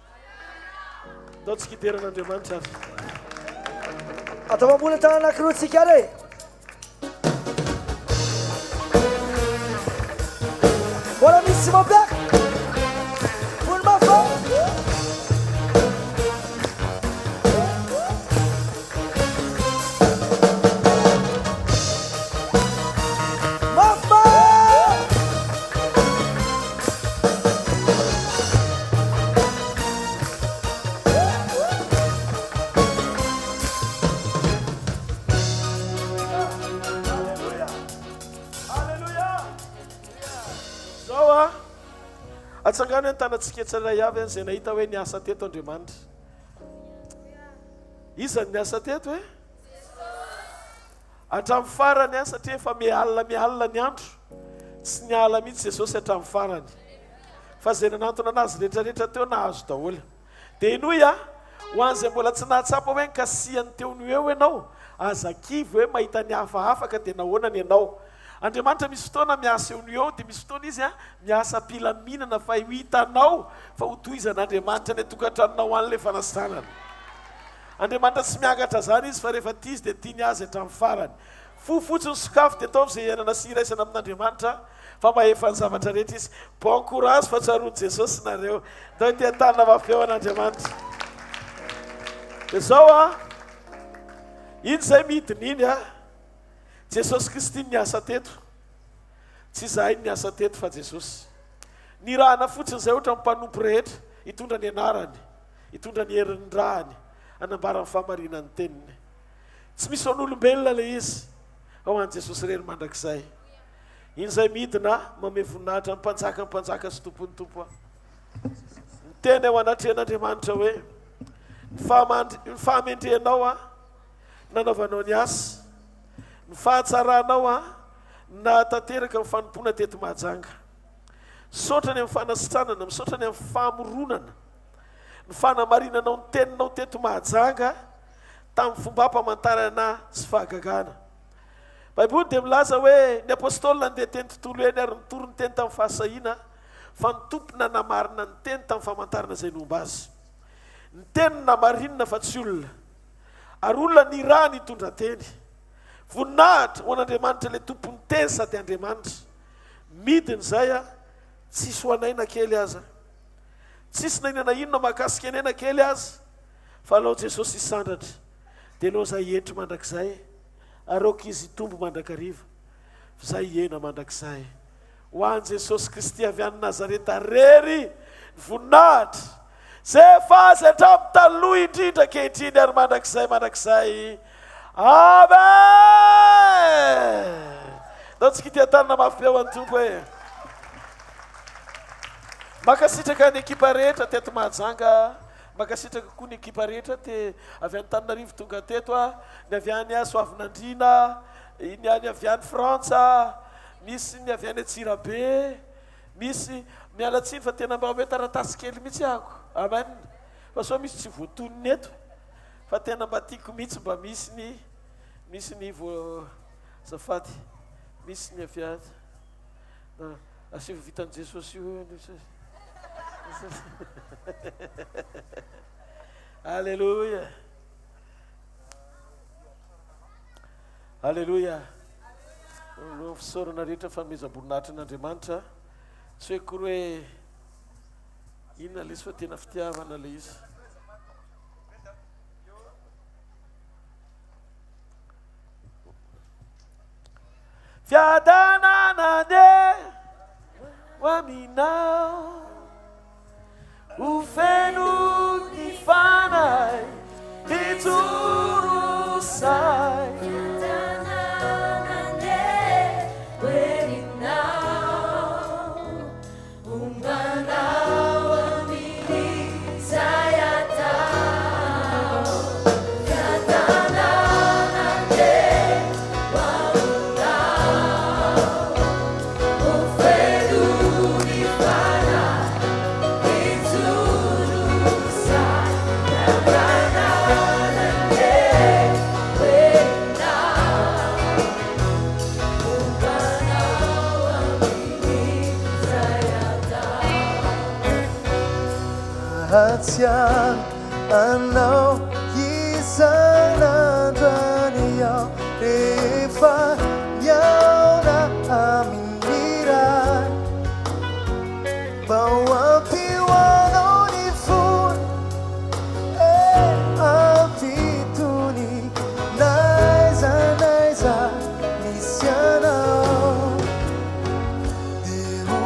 Atao tsikiteran'Andriamanitra azy. Atao ambony tany anankiroa tsika ary mbola misy tsy mampiaka fony mafa atsangano hoe ntanantsika tsaray avy zay nahita hoe niasa teto Andriamanitra. Izany niasa teto hoe hatramin'ny farany a satria efa mialina ny andro tsy niala mihitsy Jesosy hatramin'ny farany fa zay nanantona anazy rehetrarehetra teo nahazo daholo. Dia inoy a ho an'izay mbola tsy nahatsapa hoe nkasiany teo ny eo ianao aza kivy hoe mahita ny hafaafaka dia nahoanany ianao. Andriamanitra misy fotoana miasa eo ny eo dia misy fotoana izy a miasa pilaminana fa io hitanao fa ho tohizan'Andriamanitra ny tokantranonao an'ilay fanasitranana. Andriamanitra tsy miakatra zany izy fa rehefa tia izy dia tia ny azy hatramin'ny farany. Fofotsiny sokafo dia ataovy izay ianana sy iraisana amin'Andriamanitra fa mahefa ny zavatra rehetra izy. Bon courage fa tsaroany Jesosy nareo. Atao ity an-tanana mafeo an'Andriamanitra. Dia zao a iny zay midiny iny a Jesosy Kristy niasa teto tsy zahay niasa teto fa Jesosy nirahana fotsiny zay ohatra mpanompo rehetra hitondra ny anarany hitondra ny herin'ny rahany anambara ny famarinany teniny. Tsy misy an'olombelona le izy ao an'i Jesosy reny mandrakizay. Iny zay midina mame voninahitra mpanjaka sy tompony tompo a ny teny ao anatrehan'Andriamanitra hoe ny fahamendrehanao a nanaovanao ny asa ny fahatsaranao a na tanteraka ny fanompona teto mahajanga. Misaotra ny amin'ny fanasitranana, misaotra ny amin'ny famoronana, ny fanamarinanao ny teninao teto mahajanga tamin'ny fomba hampamantarana sy fahagagana. Baiboly dia milaza hoe ny apôstôlina andeha teny tontolo eny ary nitory ny teny tamin'ny fahasahina fa ny tompona namarina ny teny tamin'ny famantarana izay nomba azy. Ny teny namarinina fa tsy olona ary olona ny raha nitondra teny voninahitra ho an'andriamanitra ilay tompony teny sady andriamanitra midiny zay a tsisy ho anaina kely aza tsisy nainana inona mahakasika anaina kely aza fa alao Jesosy isandratra dia alao zay entry mandrakizay ary aoka izy tombo mandrakariva zay ena mandrakizay ho an' Jesosy Kristy avy any Nazareta rery voninahitra zay fazy hatramin'ny taloha indrindra kehitriny ary mandrakizay amen daontsika ity tanana mafy ao an'ny tompo hoe makasitraka ny ekipa rehetra teto Mahajanga makasitraka koa ny ekipa rehetra te avy any Tananarivo tonga teto a ny avy any Soavinandriana ny avy any Frantsa misy ny avy any Antsirabe misy mialatsiny fa tena mba hoe taratasy kely mihitsy ako amen fa so misy tsy voatoniny eto fa tena mba tiako mihitsy mba misy ny zafady misy ny afiady asio vitan'i Jesosy io Alléluia Alléluia fisaorana rehetra fanomezam-boninahitra n'Andriamanitra tsy hoe kory hoe inona le izy fa tena fitiavana le izy fiadanana ne ho aminao ho feno ny fanay mitorosay Hatia anao isan'androany ao rehefa miaona amin'iray mba ho ampihoanao ny fony ampitony naiza misy anao dia ho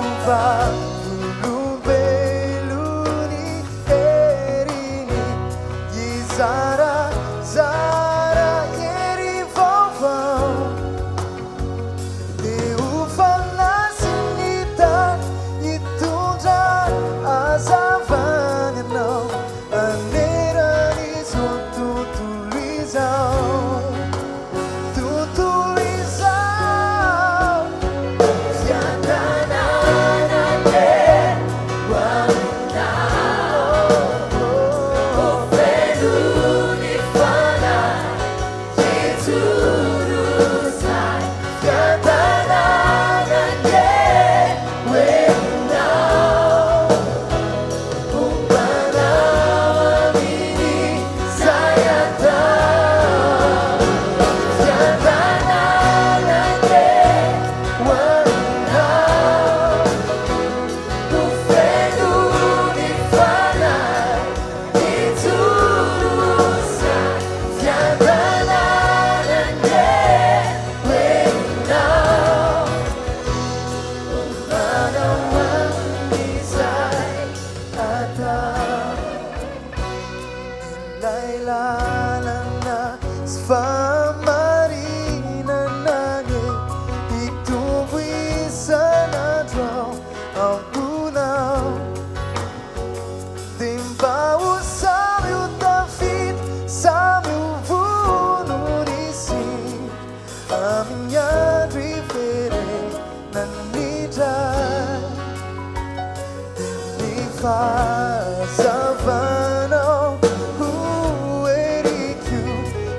Savannah, who were you?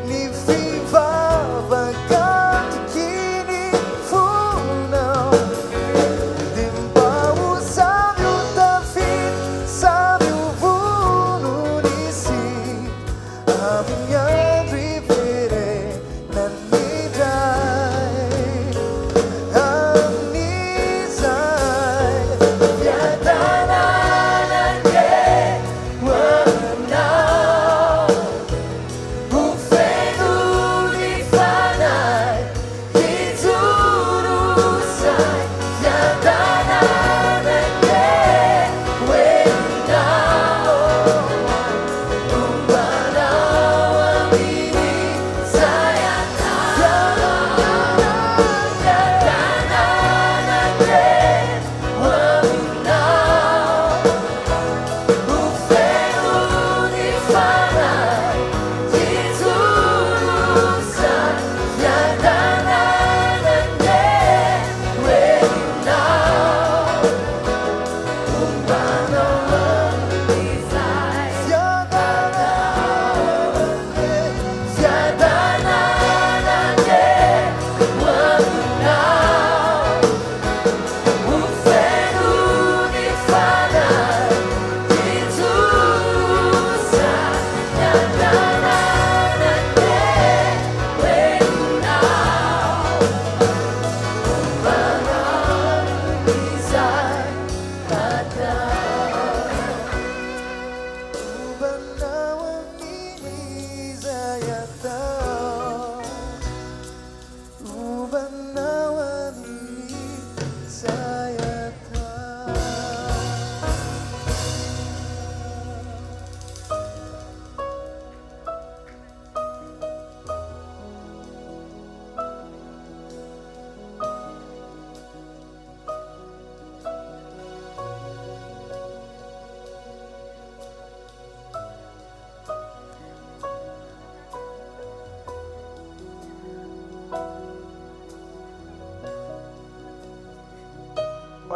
Ni viva.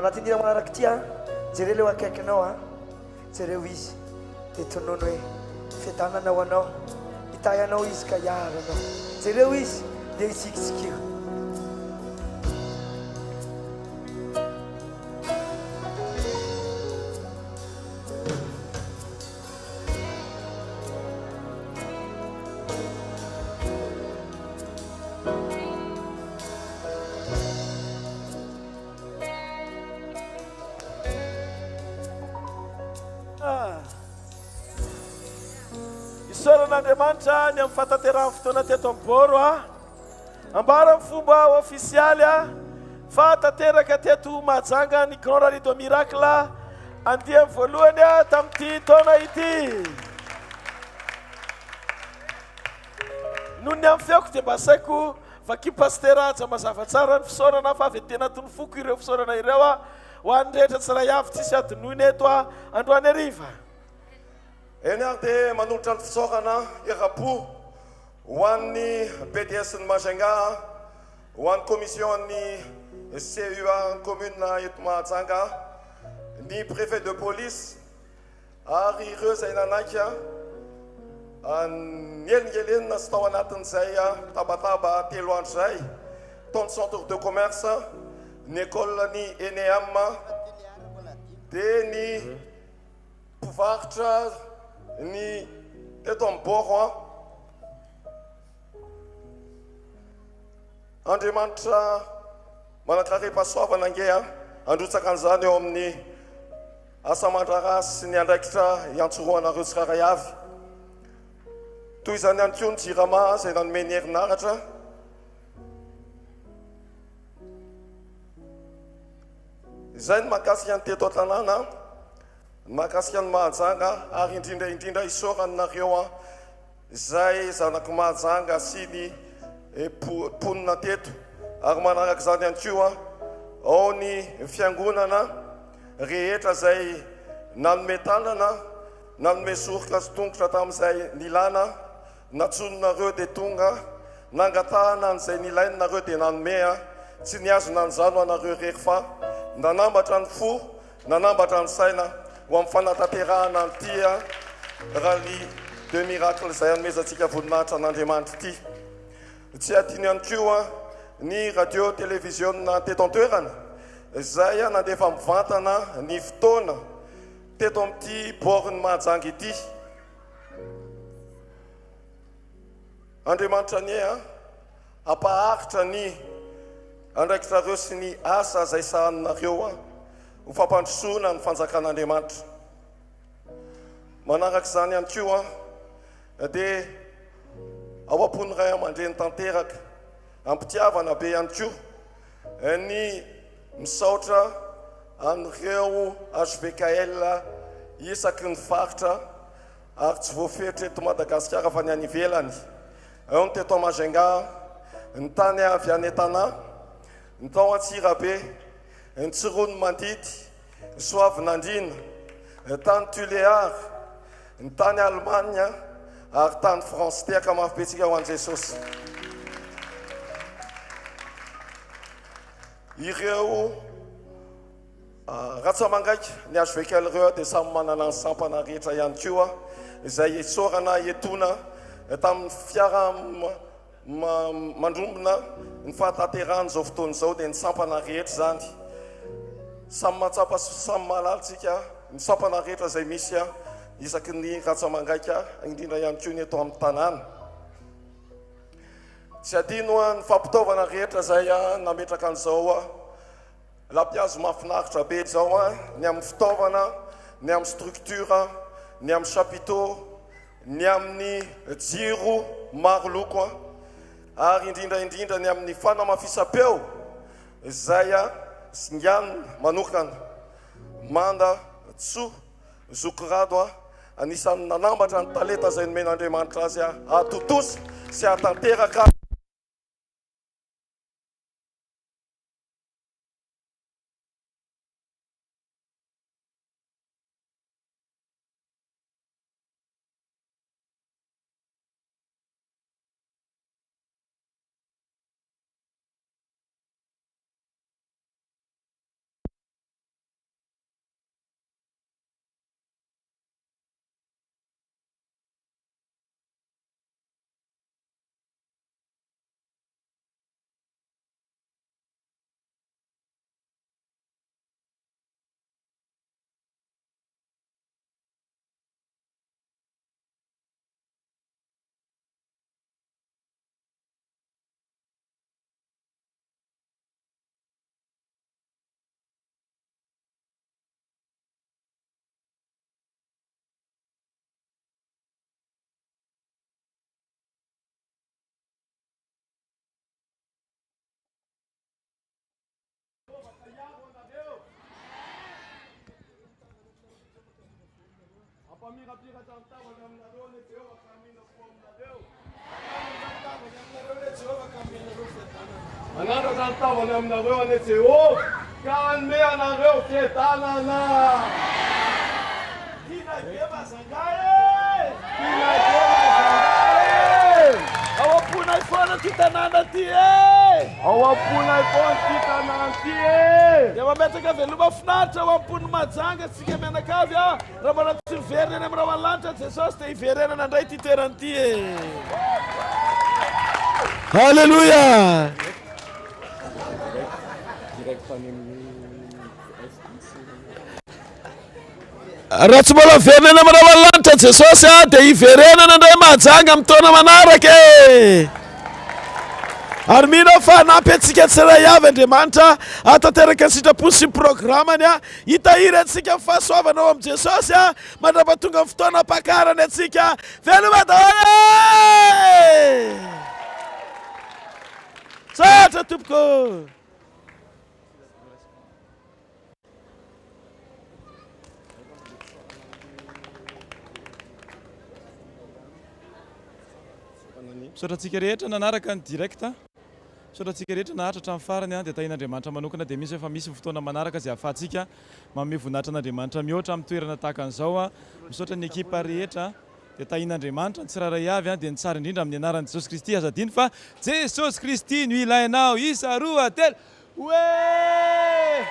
manatindina manaraky ity a jereo leo akaikinao a jereo izy de tonono hoe fiadananao anao hitay anao izy ka iaranao jereo izy de itsikitsikio Isaran'Andriamanitra ny amin'ny fataterahany fotoana teto amin'ny Boro a ambara ny fomba ofisialy a fa tanteraka teto Mahajanga ny Grand Rallye de Miracle andiany voalohany a tamin'ity taona ity. Noho ny amin'ny feoko dia mba saiko vaky pastera aja mazava tsara ny fisaorana fa avy tena tony foko ireo fisaorana ireo a ho an'ny rehetra tsiray avy tsisy adonoina eto a androany hariva. Eny ary dia manolotra ny fisaorana irapo ho an'ny BDS ny Mahajanga, ho an'ny commission-ny CUA commune eto Mahajanga, ny préfet de police ary ireo zay nanaiky ny elingelenina sy tao anatin'izay tabataba 3 andro zay tao ny centre de commerce, ny école ny ENEAM dia ny mpivarotra ny teto amin'ny Boro. Andriamanitra manankarem-pahasoavana ange androtsaka an'izany eo amin'ny asa mandrarasy sy ny andraikitra iantsoroanareo tsiraray avy. Toy izany ihany koa ny jirama izay nanome ny herinaratra. Izay ny mahakasika ny teto an-tanàna, ny mahakasika ny Mahajanga ary indrindra isaoranareo izay zanaky Mahajanga sy ny ponina teto. Ary manaraka izany ihany koa ao ny fiangonana rehetra izay nanome tanana, nanome soroka sy tongotra tamin'izay nilana, natsononareo dia tonga nangatahana an'izay nilainareo dia nanome tsy niazo nanjano anareo rery fa nanambatra ny fo, nanambatra ny saina ho amin'ny fanatanterahana an'ity Rallye de Miracle izay anomezantsika voninahitra an'Andriamanitra ity. Tsy adino ihany koa ny radio télévision teto an-toerana izay nandefa mivantana ny fotoana teto amin'ity Boro ny Mahajanga ity. Andriamanitra ny ampaharitra ny andraikitrareo sy ny asa izay sahaninareo ho fampandrosoana ny fanjakan'Andriamanitra. Manaraka izany ihany koa dia ao am-pony ray aman-dreny tanteraka ampitiavana be ihany koa ny misaotra an'ireo HVKL isaky ny faritra ary tsy voafetra eto Madagasikara fa ny any ivelany. Ao ny teto Mahajanga, ny tany avy any Etana, ny tao Antsirabe, ny Tsirony Mandidy, ny Soavinandrina, ny tany Tuléar, ny tany Allemagne ary tany France. Tiaka mafipetsika ho an'i Jesosy. Ireo ratsamangaiky ny HVKL ireo dia samy manana ny sampana rehetra ihany koa izay isaorana etona tamin'ny fiara mandrombona ny fahataterahany izao fotoana izao dia ny sampana rehetra zany. Samy mahatsapa samy mahalalitsika ny sampana rehetra izay misy isaky ny ratsamangaiky indrindra ihany koa ny eto amin'ny tanàna. Tsy adino ny fampitaovana rehetra izay nametraka an'izao lampiazo mahafinaritra be zao ny amin'ny fitaovana, ny amin'ny structure, ny amin'ny chapiteau, ny amin'ny jiro maro loko ary indrindra ny amin'ny fanamafisam-peo izay singany manokana manda tso zokorado anisan'ny nanambatra ny talenta izay nomen'Andriamanitra azy atotosa sy atanteraka Miarapiratra amin'ny tavany aminareo ny Jehova ka mino fo aminareo. Manaraka ny tavany aminareo any Jehova ka hanome anareo fiadanana. Tinadeva zangae! Ao amponay foana ty tanàna ty e! Ao amponay foana ty tanàna ty e! Dia mametraka veloma finaritra ao ampony majanga tsika mianakavy a raha mbola tsy miverina eny amin'ny rahalanitra Jesosy dia hiverenana indray ty toerana ty e. Halleluja! Raha tsy mbola miverina eny amin'ny rahalanitra Jesosy a dia hiverenana indray majanga amin'ny taona manaraka e. Ary mino fa hanampy antsika tsirairay avy Andriamanitra atanteraka ny sitrapony sy ny programany a hitahiry antsika ny fahasoavana ao amin'i Jesosy a mandrapatonga ny fotoana hampakarany antsika veloma daholo e! Tsara tompoko! Misaotratsika rehetra nanaraka ny directa. Misaotratsika rehetra naharitra hatramin'ny farany dia tahin'Andriamanitra manokana dia misy efa misy fotoana manaraka izay ahafahantsika manome voninahitra an'Andriamanitra mihoatra amin'ny toerana tahaka an'izao. Misaotra ny ekipa rehetra dia tahin'Andriamanitra ny tsirairay avy dia ny tsara indrindra amin'ny anaran'i Jesosy Kristy azadiny fa Jesosy Kristy no ilainao isa roa telo oe!